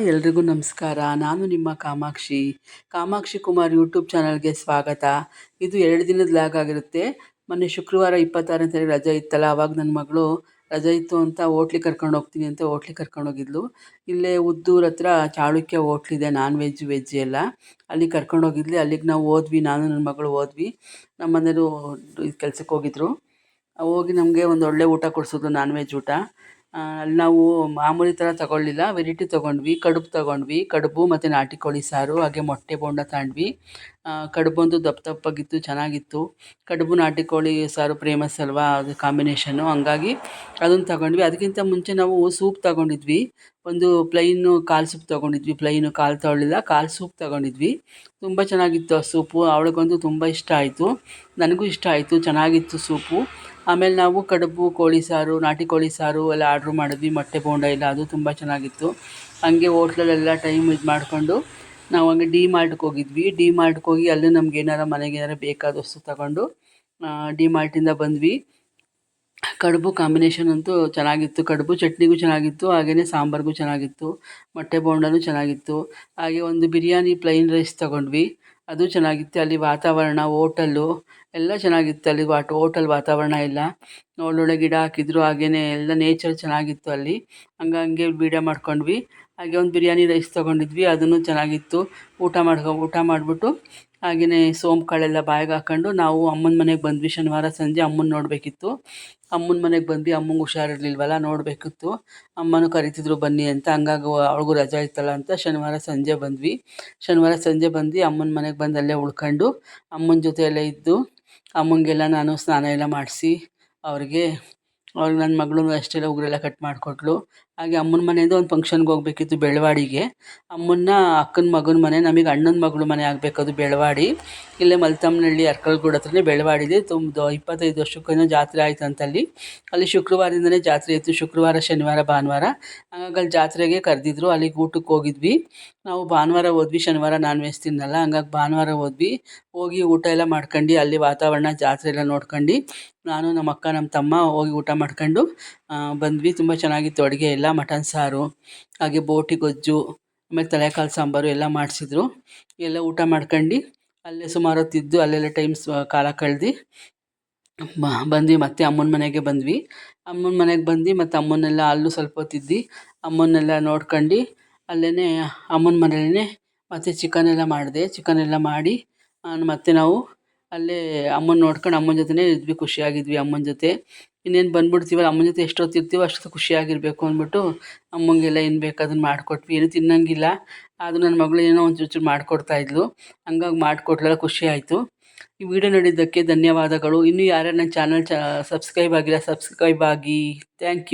ಎಲ್ರಿಗೂ ನಮಸ್ಕಾರ. ನಾನು ನಿಮ್ಮ ಕಾಮಾಕ್ಷಿ. ಕಾಮಾಕ್ಷಿ ಕುಮಾರ್ ಯೂಟ್ಯೂಬ್ ಚಾನಲ್ಗೆ ಸ್ವಾಗತ. ಇದು 2 ದಿನದ ಲಾಗ್ ಆಗಿರುತ್ತೆ. ಮೊನ್ನೆ ಶುಕ್ರವಾರ 26ನೇ ತಾರೀಕು ರಜೆ ಇತ್ತಲ್ಲ, ಆವಾಗ ನನ್ನ ಮಗಳು ರಜೆ ಇತ್ತು ಅಂತ ಹೋಟ್ಲಿಗೆ ಕರ್ಕೊಂಡು ಹೋಗ್ತೀನಿ ಅಂತ ಹೋಟ್ಲಿಗೆ ಕರ್ಕೊಂಡೋಗಿದ್ಲು. ಇಲ್ಲೇ ಉದ್ದೂರ ಹತ್ರ ಚಾಳುಕ್ಯ ಹೋಟ್ಲಿದೆ, ನಾನ್ ವೆಜ್ ವೆಜ್ ಎಲ್ಲ. ಅಲ್ಲಿಗೆ ಕರ್ಕೊಂಡೋಗಿದ್ಲಿ. ಅಲ್ಲಿಗೆ ನಾವು ಹೋದ್ವಿ, ನಾನು ನನ್ನ ಮಗಳು ಹೋದ್ವಿ. ನಮ್ಮ ಮನೆಯವರು ಕೆಲ್ಸಕ್ಕೆ ಹೋಗಿದ್ರು. ಹೋಗಿ ನಮಗೆ ಒಂದು ಒಳ್ಳೆ ಊಟ ಕೊಡಿಸಿದ್ರು, ನಾನ್ ವೆಜ್ ಊಟ. ಅಲ್ಲಿ ನಾವು ಮಾಮೂಲಿ ಥರ ತೊಗೊಳ್ಳಿಲ್ಲ, ವೆರೈಟಿ ತೊಗೊಂಡ್ವಿ. ಕಡುಬು ಮತ್ತು ನಾಟಿ ಕೋಳಿ ಸಾರು, ಹಾಗೆ ಮೊಟ್ಟೆ ಬೋಂಡ ತಗೊಂಡ್ವಿ. ಕಡುಬಂದು ದಪ್ಪ ದಪ್ಪಗಿತ್ತು, ಚೆನ್ನಾಗಿತ್ತು. ಕಡುಬು ನಾಟಿ ಕೋಳಿ ಸಾರು ಫೇಮಸ್ ಅಲ್ವಾ, ಅದು ಕಾಂಬಿನೇಷನ್ನು, ಹಂಗಾಗಿ ಅದನ್ನು ತಗೊಂಡ್ವಿ. ಅದಕ್ಕಿಂತ ಮುಂಚೆ ನಾವು ಸೂಪ್ ತಗೊಂಡಿದ್ವಿ. ಒಂದು ಪ್ಲೈನು ಕಾಲು ಸೂಪ್ ತೊಗೊಂಡಿದ್ವಿ. ಪ್ಲೈನು ಕಾಲು ತೊಗೊಳ್ಳಿಲ್ಲ, ಕಾಲು ಸೂಪ್ ತೊಗೊಂಡಿದ್ವಿ. ತುಂಬ ಚೆನ್ನಾಗಿತ್ತು ಆ ಸೂಪು. ಅವಳಿಗಂತೂ ತುಂಬ ಇಷ್ಟ ಆಯಿತು, ನನಗೂ ಇಷ್ಟ ಆಯಿತು, ಚೆನ್ನಾಗಿತ್ತು ಸೂಪು. ಆಮೇಲೆ ನಾವು ಕಡುಬು, ಕೋಳಿ ಸಾರು, ನಾಟಿ ಕೋಳಿ ಸಾರು ಎಲ್ಲ ಆರ್ಡ್ರ್ ಮಾಡಿದ್ವಿ. ಮೊಟ್ಟೆ ಬೋಂಡ ಇಲ್ಲ, ಅದು ತುಂಬ ಚೆನ್ನಾಗಿತ್ತು. ಹಂಗೆ ಹೋಟ್ಲಲ್ಲೆಲ್ಲ ಟೈಮ್ ಇದು ಮಾಡಿಕೊಂಡು ನಾವು ಹಂಗೆ ಡಿ ಮಾರ್ಟ್ಗೆ ಹೋಗಿದ್ವಿ. ಡಿ ಮಾರ್ಟ್ಗೆ ಹೋಗಿ ಅಲ್ಲೂ ನಮ್ಗೆ ಏನಾರ ಮನೆಗೆ ಏನಾರ ಬೇಕಾದ ವಸ್ತು ತಗೊಂಡು ಡಿ ಮಾರ್ಟಿಂದ ಬಂದ್ವಿ. ಕಡುಬು ಕಾಂಬಿನೇಷನ್ ಅಂತೂ ಚೆನ್ನಾಗಿತ್ತು. ಕಡುಬು ಚಟ್ನಿಗೂ ಚೆನ್ನಾಗಿತ್ತು, ಹಾಗೆಯೇ ಸಾಂಬಾರಿಗೂ ಚೆನ್ನಾಗಿತ್ತು. ಮೊಟ್ಟೆ ಬೋಂಡನೂ ಚೆನ್ನಾಗಿತ್ತು. ಹಾಗೆ ಒಂದು ಬಿರಿಯಾನಿ ಪ್ಲೈನ್ ರೈಸ್ ತೊಗೊಂಡ್ವಿ, ಅದು ಚೆನ್ನಾಗಿತ್ತು. ಅಲ್ಲಿ ವಾತಾವರಣ, ಹೋಟಲ್ಲು ಎಲ್ಲ ಚೆನ್ನಾಗಿತ್ತು. ಅಲ್ಲಿ ಹೋಟೆಲ್ ವಾತಾವರಣ ಎಲ್ಲ ಒಳ್ಳೊಳ್ಳೆ ಗಿಡ ಹಾಕಿದ್ರು, ಹಾಗೆಯೇ ಎಲ್ಲ ನೇಚರ್ ಚೆನ್ನಾಗಿತ್ತು ಅಲ್ಲಿ. ಹಂಗೆ ವೀಡಿಯೋ ಮಾಡ್ಕೊಂಡ್ವಿ. ಹಾಗೆ ಒಂದು ಬಿರಿಯಾನಿ ರೈಸ್ ತೊಗೊಂಡಿದ್ವಿ, ಅದನ್ನು ಚೆನ್ನಾಗಿತ್ತು. ಊಟ ಮಾಡಿಬಿಟ್ಟು ಹಾಗೆಯೇ ಸೋಂಪು ಕಾಳೆಲ್ಲ ಬಾಯಿಗೆ ಹಾಕ್ಕೊಂಡು ನಾವು ಅಮ್ಮನ ಮನೆಗೆ ಬಂದ್ವಿ. ಶನಿವಾರ ಸಂಜೆ ಅಮ್ಮನ ನೋಡಬೇಕಿತ್ತು. ಅಮ್ಮನ ಮನೆಗೆ ಬಂದ್ವಿ. ಅಮ್ಮಂಗೆ ಹುಷಾರಿರ್ಲಿಲ್ವಲ್ಲ, ನೋಡಬೇಕಿತ್ತು. ಅಮ್ಮನೂ ಕರಿತಿದ್ರು ಬನ್ನಿ ಅಂತ, ಹಂಗಾಗಿ ಅವಳಿಗೂ ರಜೆ ಇತ್ತಲ್ಲ ಅಂತ ಶನಿವಾರ ಸಂಜೆ ಬಂದ್ವಿ. ಅಮ್ಮನ ಮನೆಗೆ ಬಂದು ಅಲ್ಲೇ ಉಳ್ಕೊಂಡು ಅಮ್ಮನ ಜೊತೆ ಎಲ್ಲ ಇದ್ದು, ಅಮ್ಮಂಗೆಲ್ಲ ನಾನು ಸ್ನಾನ ಎಲ್ಲ ಮಾಡಿಸಿ ಅವ್ರಿಗೆ ನನ್ನ ಮಗಳು ಅಷ್ಟೆಲ್ಲ ಉಗುರೆಲ್ಲ ಕಟ್ ಮಾಡಿಕೊಟ್ಲು. ಹಾಗೆ ಅಮ್ಮನ ಮನೆಯಿಂದ ಒಂದು ಫಂಕ್ಷನ್ಗೆ ಹೋಗಬೇಕಿತ್ತು, ಬೆಳವಾಡಿಗೆ. ಅಮ್ಮನ ಅಕ್ಕನ ಮಗನ ಮನೆ, ನಮಗೆ ಅಣ್ಣನ ಮಗಳು ಮನೆ ಆಗಬೇಕದು ಬೆಳವಾಡಿ. ಇಲ್ಲೇ ಮಲ್ತಮ್ಮನಹಳ್ಳಿ ಅರ್ಕಲ್ಗೂಡು ಹತ್ರನೇ ಬೆಳವಾಡಿದೆ. 25 ವರ್ಷಕ್ಕೇನೋ ಜಾತ್ರೆ ಆಯ್ತಂತಲ್ಲಿ. ಅಲ್ಲಿ ಶುಕ್ರವಾರದಿಂದನೇ ಜಾತ್ರೆ ಇತ್ತು, ಶುಕ್ರವಾರ, ಶನಿವಾರ, ಭಾನುವಾರ. ಹಾಗಾಗಿ ಅಲ್ಲಿ ಜಾತ್ರೆಗೆ ಕರೆದಿದ್ರು, ಅಲ್ಲಿಗೆ ಊಟಕ್ಕೆ ಹೋಗಿದ್ವಿ. ನಾವು ಭಾನುವಾರ ಹೋದ್ವಿ, ಶನಿವಾರ ನಾನ್ ವೆಜ್ ತಿನ್ನಲ್ಲ, ಹಂಗಾಗಿ ಭಾನುವಾರ ಹೋಗಿ ಊಟ ಎಲ್ಲ ಮಾಡ್ಕೊಂಡು ಅಲ್ಲಿ ವಾತಾವರಣ, ಜಾತ್ರೆ ಎಲ್ಲ ನೋಡ್ಕೊಂಡು ನಾನು, ನಮ್ಮ ಅಕ್ಕ, ನಮ್ಮ ತಮ್ಮ ಹೋಗಿ ಊಟ ಮಾಡ್ಕೊಂಡು ಬಂದ್ವಿ. ತುಂಬ ಚೆನ್ನಾಗಿತ್ತು ಅಡುಗೆ ಎಲ್ಲ. ಮಟನ್ ಸಾರು, ಹಾಗೆ ಬೋಟಿ ಗೊಜ್ಜು, ಆಮೇಲೆ ತಲೆಕಾಲು ಸಾಂಬಾರು ಎಲ್ಲ ಮಾಡಿಸಿದ್ರು. ಎಲ್ಲ ಊಟ ಮಾಡ್ಕೊಂಡು ಅಲ್ಲೇ ಸುಮಾರು ಹೊತ್ತಿದ್ದು ಅಲ್ಲೆಲ್ಲ ಕಾಲ ಕಳೆದು ಬಂದ್ವಿ. ಮತ್ತೆ ಅಮ್ಮನ ಮನೆಗೆ ಬಂದ್ವಿ. ಮತ್ತು ಅಮ್ಮನ್ನೆಲ್ಲ ಅಲ್ಲೂ ಸ್ವಲ್ಪ ಹೊತ್ತಿದ್ದು ಅಮ್ಮನ್ನೆಲ್ಲ ನೋಡ್ಕೊಂಡು ಅಲ್ಲೇ ಅಮ್ಮನ ಮನೆಯಲ್ಲೇ ಮತ್ತು ಚಿಕನೆಲ್ಲ ಮಾಡಿದೆ. ಚಿಕನೆಲ್ಲ ಮಾಡಿ ಮತ್ತು ನಾವು ಅಲ್ಲೇ ಅಮ್ಮನ ನೋಡ್ಕೊಂಡು ಅಮ್ಮನ ಜೊತೆನೇ ಇದ್ವಿ, ಖುಷಿಯಾಗಿದ್ವಿ ಅಮ್ಮನ ಜೊತೆ. ಇನ್ನೇನು ಬಂದ್ಬಿಡ್ತೀವಲ್ಲ, ಅಮ್ಮನ ಜೊತೆ ಎಷ್ಟೊತ್ತು ಇರ್ತೀವೋ ಅಷ್ಟೊತ್ತು ಖುಷಿಯಾಗಿರಬೇಕು ಅಂದ್ಬಿಟ್ಟು ಅಮ್ಮಂಗೆಲ್ಲ ಏನು ಬೇಕು ಅದನ್ನು ಮಾಡಿಕೊಟ್ವಿ. ಏನು ತಿನ್ನಂಗಿಲ್ಲ, ಆದರೂ ನನ್ನ ಮಗಳು ಏನೋ ಒಂದು ಚೂರು ಮಾಡಿಕೊಡ್ತಾಯಿದ್ಲು, ಹಂಗಾಗಿ ಮಾಡಿಕೊಟ್ಲೆಲ್ಲ ಖುಷಿ ಆಯಿತು. ಈ ವಿಡಿಯೋ ನೋಡಿದ್ದಕ್ಕೆ ಧನ್ಯವಾದಗಳು. ಇನ್ನೂ ಯಾರ್ಯಾರು ನನ್ನ ಚಾನಲ್ ಸಬ್ಸ್ಕ್ರೈಬ್ ಆಗಿಲ್ಲ, ಸಬ್ಸ್ಕ್ರೈಬ್ ಆಗಿ. Thank you.